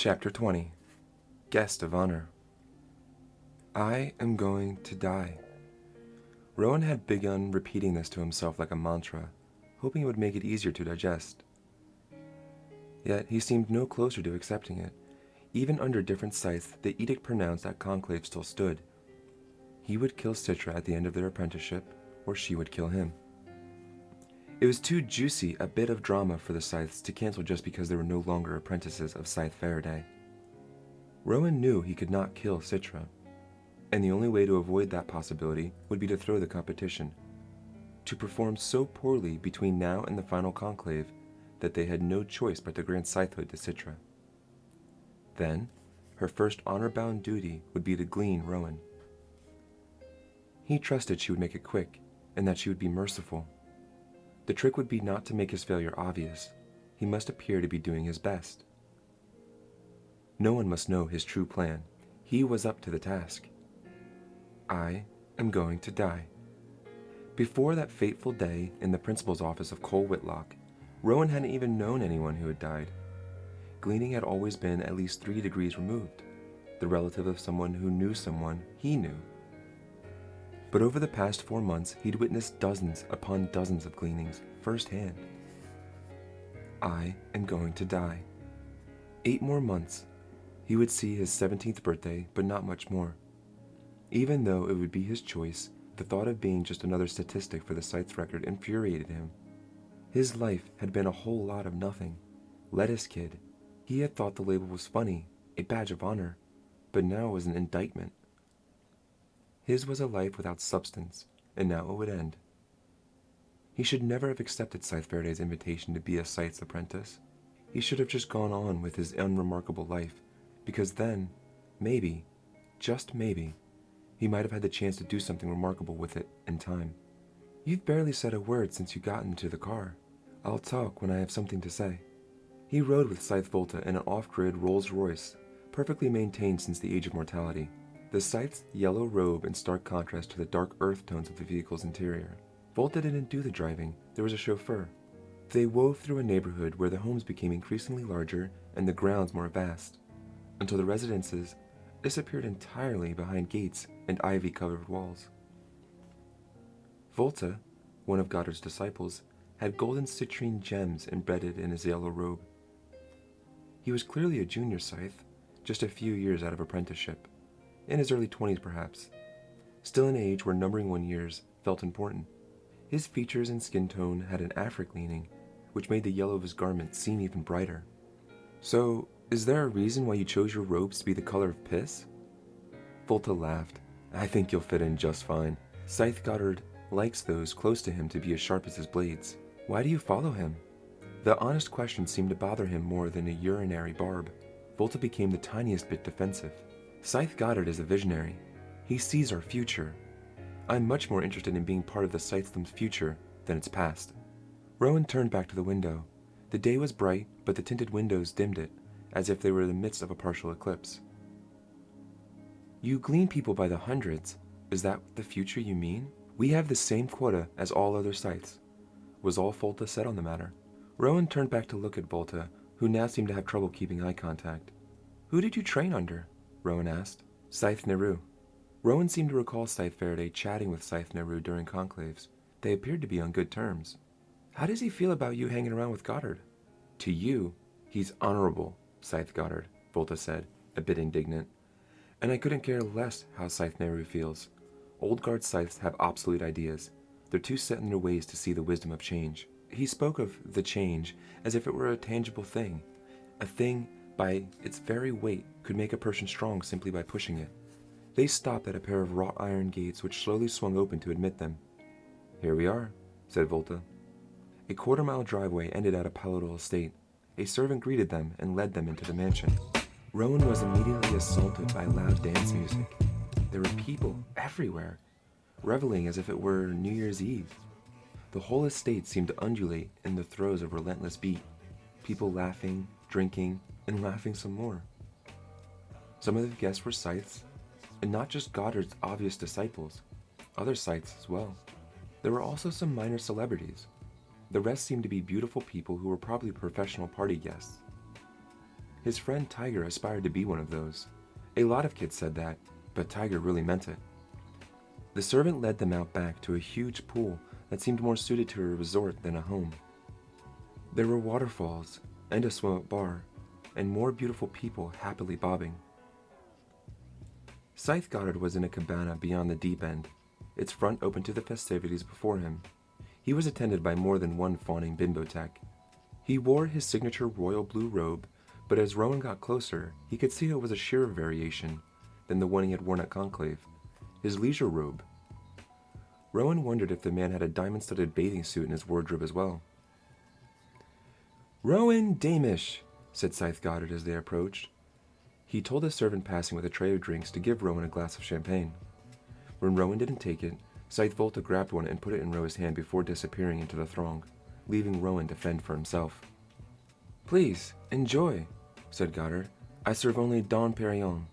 Chapter 20 Guest of Honor. I am going to die. Rowan had begun repeating this to himself like a mantra, hoping it would make it easier to digest. Yet he seemed no closer to accepting it. Even under different Scythes, the edict pronounced at conclave still stood. He would kill Citra at the end of their apprenticeship, or she would kill him. It was too juicy a bit of drama for the Scythes to cancel just because they were no longer apprentices of Scythe Faraday. Rowan knew he could not kill Citra, and the only way to avoid that possibility would be to throw the competition, to perform so poorly between now and the final conclave that they had no choice but to grant Scythehood to Citra. Then, her first honor-bound duty would be to glean Rowan. He trusted she would make it quick, and that she would be merciful. The trick would be not to make his failure obvious. He must appear to be doing his best. No one must know his true plan. He was up to the task. I am going to die. Before that fateful day in the principal's office of Cole Whitlock, Rowan hadn't even known anyone who had died. Gleaning had always been at least 3 degrees removed, the relative of someone who knew someone he knew. But over the past 4 months, he'd witnessed dozens upon dozens of gleanings firsthand. I am going to die. 8 more months. He would see his 17th birthday, but not much more. Even though it would be his choice, the thought of being just another statistic for the Scythe's record infuriated him. His life had been a whole lot of nothing. Lettuce Kid. He had thought the label was funny, a badge of honor, but now it was an indictment. His was a life without substance, and now it would end. He should never have accepted Scythe Faraday's invitation to be a Scythe's apprentice. He should have just gone on with his unremarkable life, because then, maybe, just maybe, he might have had the chance to do something remarkable with it in time. You've barely said a word since you got into the car. I'll talk when I have something to say. He rode with Scythe Volta in an off-grid Rolls-Royce, perfectly maintained since the age of mortality. The Scythe's yellow robe in stark contrast to the dark earth tones of the vehicle's interior. Volta didn't do the driving, there was a chauffeur. They wove through a neighborhood where the homes became increasingly larger and the grounds more vast, until the residences disappeared entirely behind gates and ivy-covered walls. Volta, one of Goddard's disciples, had golden citrine gems embedded in his yellow robe. He was clearly a junior Scythe, just a few years out of apprenticeship. In his early 20s perhaps, still an age where numbering 1 years felt important. His features and skin tone had an Afric leaning, which made the yellow of his garment seem even brighter. So, is there a reason why you chose your robes to be the color of piss? Volta laughed. I think you'll fit in just fine. Scythe Goddard likes those close to him to be as sharp as his blades. Why do you follow him? The honest question seemed to bother him more than a urinary barb. Volta became the tiniest bit defensive. Scythe Goddard is a visionary. He sees our future. I'm much more interested in being part of the Scythedom's future than its past. Rowan turned back to the window. The day was bright, but the tinted windows dimmed it, as if they were in the midst of a partial eclipse. You glean people by the hundreds. Is that the future you mean? We have the same quota as all other Scythes, was all Volta said on the matter. Rowan turned back to look at Volta, who now seemed to have trouble keeping eye contact. Who did you train under? Rowan asked. Scythe Neru. Rowan seemed to recall Scythe Faraday chatting with Scythe Neru during conclaves. They appeared to be on good terms. How does he feel about you hanging around with Goddard? To you, he's honorable, Scythe Goddard, Volta said, a bit indignant. And I couldn't care less how Scythe Neru feels. Old guard Scythes have obsolete ideas. They're too set in their ways to see the wisdom of change. He spoke of the change as if it were a tangible thing. A thing, by its very weight, could make a person strong simply by pushing it. They stopped at a pair of wrought iron gates which slowly swung open to admit them. Here we are, said Volta. A quarter-mile driveway ended at a palatal estate. A servant greeted them and led them into the mansion. Rowan was immediately assaulted by loud dance music. There were people everywhere, reveling as if it were New Year's Eve. The whole estate seemed to undulate in the throes of relentless beat, people laughing, drinking, and laughing some more. Some of the guests were Scythes, and not just Goddard's obvious disciples, other Scythes as well. There were also some minor celebrities. The rest seemed to be beautiful people who were probably professional party guests. His friend Tiger aspired to be one of those. A lot of kids said that, but Tiger really meant it. The servant led them out back to a huge pool that seemed more suited to a resort than a home. There were waterfalls, and a swim-up bar, and more beautiful people happily bobbing. Scythe Goddard was in a cabana beyond the deep end, its front open to the festivities before him. He was attended by more than one fawning bimbotech. He wore his signature royal blue robe, but as Rowan got closer, he could see it was a sheerer variation than the one he had worn at Conclave, his leisure robe. Rowan wondered if the man had a diamond-studded bathing suit in his wardrobe as well. "Rowan Damish," said Scythe Goddard as they approached. He told a servant passing with a tray of drinks to give Rowan a glass of champagne. When Rowan didn't take it, Scythe Volta grabbed one and put it in Rowan's hand before disappearing into the throng, leaving Rowan to fend for himself. "Please, enjoy," said Goddard. "I serve only Dom Perignon."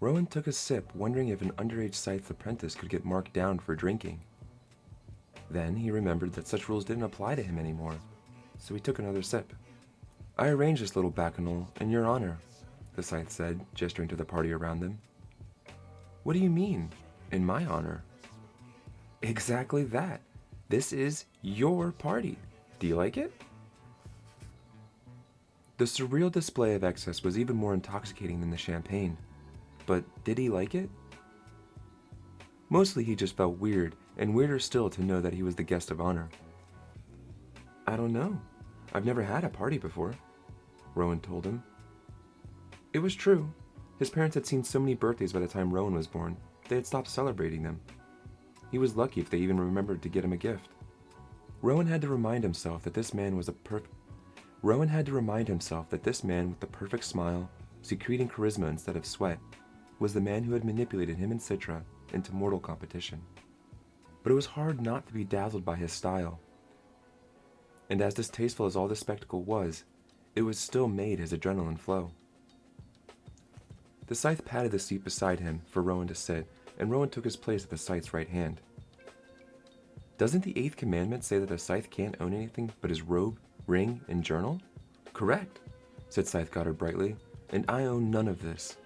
Rowan took a sip, wondering if an underage Scythe apprentice could get marked down for drinking. Then he remembered that such rules didn't apply to him anymore, so he took another sip. "I arranged this little bacchanal in your honor," the Scythe said, gesturing to the party around them. "What do you mean, in my honor?" "Exactly that. This is your party. Do you like it?" The surreal display of excess was even more intoxicating than the champagne. But did he like it? Mostly he just felt weird, and weirder still to know that he was the guest of honor. "I don't know. I've never had a party before," Rowan told him. It was true. His parents had seen so many birthdays by the time Rowan was born, they had stopped celebrating them. He was lucky if they even remembered to get him a gift. Rowan had to remind himself that this man with the perfect smile, secreting charisma instead of sweat, was the man who had manipulated him and Citra into mortal competition. But it was hard not to be dazzled by his style. And as distasteful as all this spectacle was, it was still made his adrenaline flow. The Scythe patted the seat beside him for Rowan to sit, and Rowan took his place at the Scythe's right hand. "Doesn't the 8th commandment say that a Scythe can't own anything but his robe, ring, and journal?" "Correct," said Scythe Goddard brightly, "and I own none of this.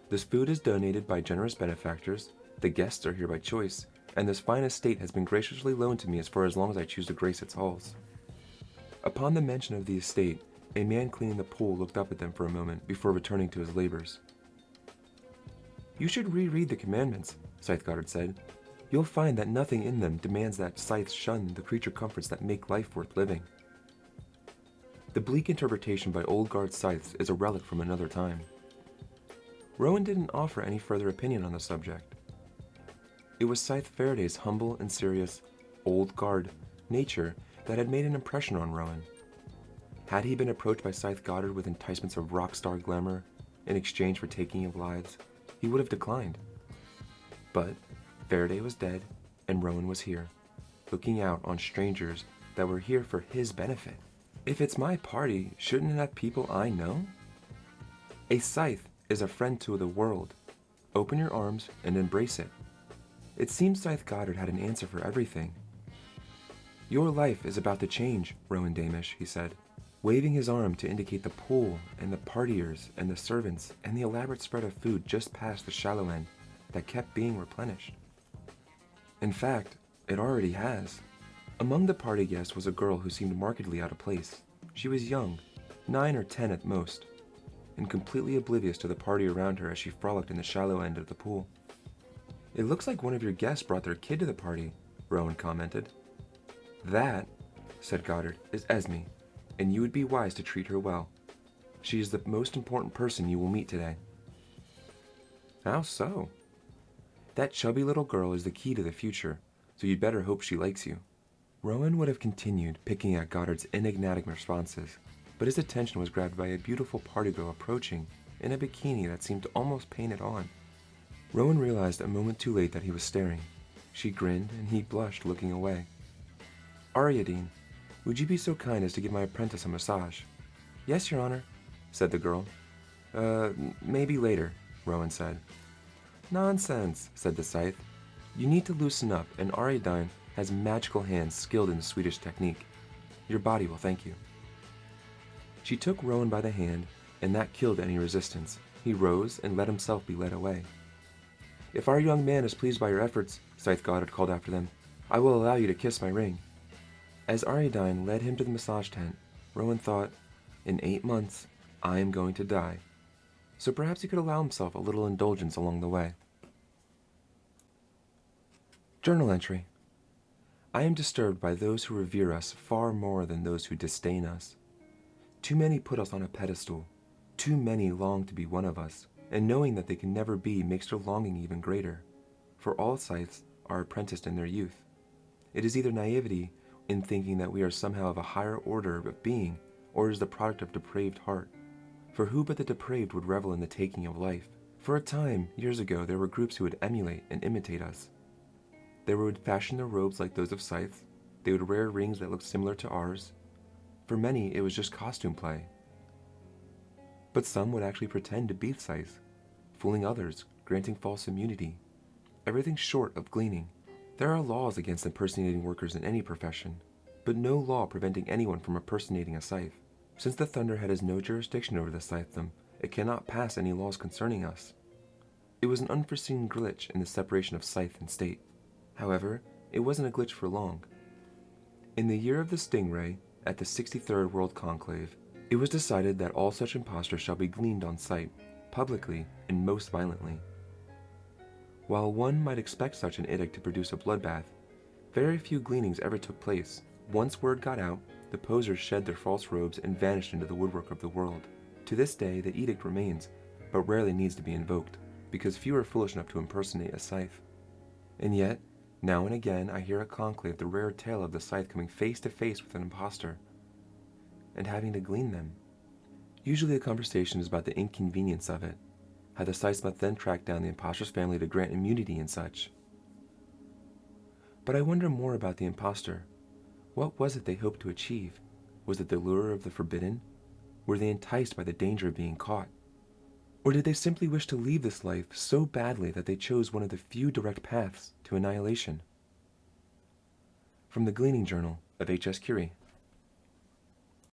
This food is donated by generous benefactors, the guests are here by choice, and this fine estate has been graciously loaned to me for as long as I choose to grace its halls." Upon the mention of the estate, a man cleaning the pool looked up at them for a moment before returning to his labors. "You should reread the commandments," Scythe Goddard said. "You'll find that nothing in them demands that Scythes shun the creature comforts that make life worth living." The bleak interpretation by old guard Scythes is a relic from another time. Rowan didn't offer any further opinion on the subject. It was Scythe Faraday's humble and serious, old guard nature that had made an impression on Rowan. Had he been approached by Scythe Goddard with enticements of rock star glamour in exchange for taking of lives, he would have declined. But Faraday was dead, and Rowan was here, looking out on strangers that were here for his benefit. "If it's my party, shouldn't it have people I know?" "A Scythe is a friend to the world. Open your arms and embrace it." It seemed Scythe Goddard had an answer for everything. "Your life is about to change, Rowan Damish," he said, waving his arm to indicate the pool and the partiers and the servants and the elaborate spread of food just past the shallow end that kept being replenished. In fact, it already has. Among the party guests was a girl who seemed markedly out of place. She was young, 9 or 10 at most, and completely oblivious to the party around her as she frolicked in the shallow end of the pool. "It looks like one of your guests brought their kid to the party," Rowan commented. "That," said Goddard, "is Esme, and you would be wise to treat her well. She is the most important person you will meet today." "How so?" "That chubby little girl is the key to the future, so you'd better hope she likes you." Rowan would have continued picking at Goddard's enigmatic responses, but his attention was grabbed by a beautiful party girl approaching in a bikini that seemed almost painted on. Rowan realized a moment too late that he was staring. She grinned, and he blushed, looking away. "Ariadne, would you be so kind as to give my apprentice a massage?" "Yes, Your Honor," said the girl. Maybe later," Rowan said. "Nonsense," said the Scythe. "You need to loosen up, and Ariadne has magical hands skilled in Swedish technique. Your body will thank you." She took Rowan by the hand and that killed any resistance. He rose and let himself be led away. "If our young man is pleased by your efforts," Scythe Goddard called after them, "I will allow you to kiss my ring." As Ariadne led him to the massage tent, Rowan thought, "In 8 months, I am going to die." So perhaps he could allow himself a little indulgence along the way. Journal entry. I am disturbed by those who revere us far more than those who disdain us. Too many put us on a pedestal. Too many long to be one of us, and knowing that they can never be makes their longing even greater. For all scythes are apprenticed in their youth. It is either naivety in thinking that we are somehow of a higher order of being, or it is the product of depraved heart. For who but the depraved would revel in the taking of life? For a time, years ago, there were groups who would emulate and imitate us. They would fashion their robes like those of Scythe. They would wear rings that looked similar to ours. For many, it was just costume play. But some would actually pretend to be Scythe, fooling others, granting false immunity. Everything short of gleaning. There are laws against impersonating workers in any profession, but no law preventing anyone from impersonating a scythe. Since the Thunderhead has no jurisdiction over the Scythedom, it cannot pass any laws concerning us. It was an unforeseen glitch in the separation of scythe and state. However, it wasn't a glitch for long. In the year of the Stingray, at the 63rd World Conclave, it was decided that all such impostors shall be gleaned on sight, publicly and most violently. While one might expect such an edict to produce a bloodbath, very few gleanings ever took place. Once word got out, the posers shed their false robes and vanished into the woodwork of the world. To this day, the edict remains, but rarely needs to be invoked, because few are foolish enough to impersonate a scythe. And yet, now and again I hear at conclave the rare tale of the scythe coming face to face with an impostor, and having to glean them. Usually the conversation is about the inconvenience of it, how the scythe must then track down the impostor's family to grant immunity and such. But I wonder more about the impostor. What was it they hoped to achieve? Was it the lure of the forbidden? Were they enticed by the danger of being caught? Or did they simply wish to leave this life so badly that they chose one of the few direct paths to annihilation? From the Gleaning Journal of H.S. Curie.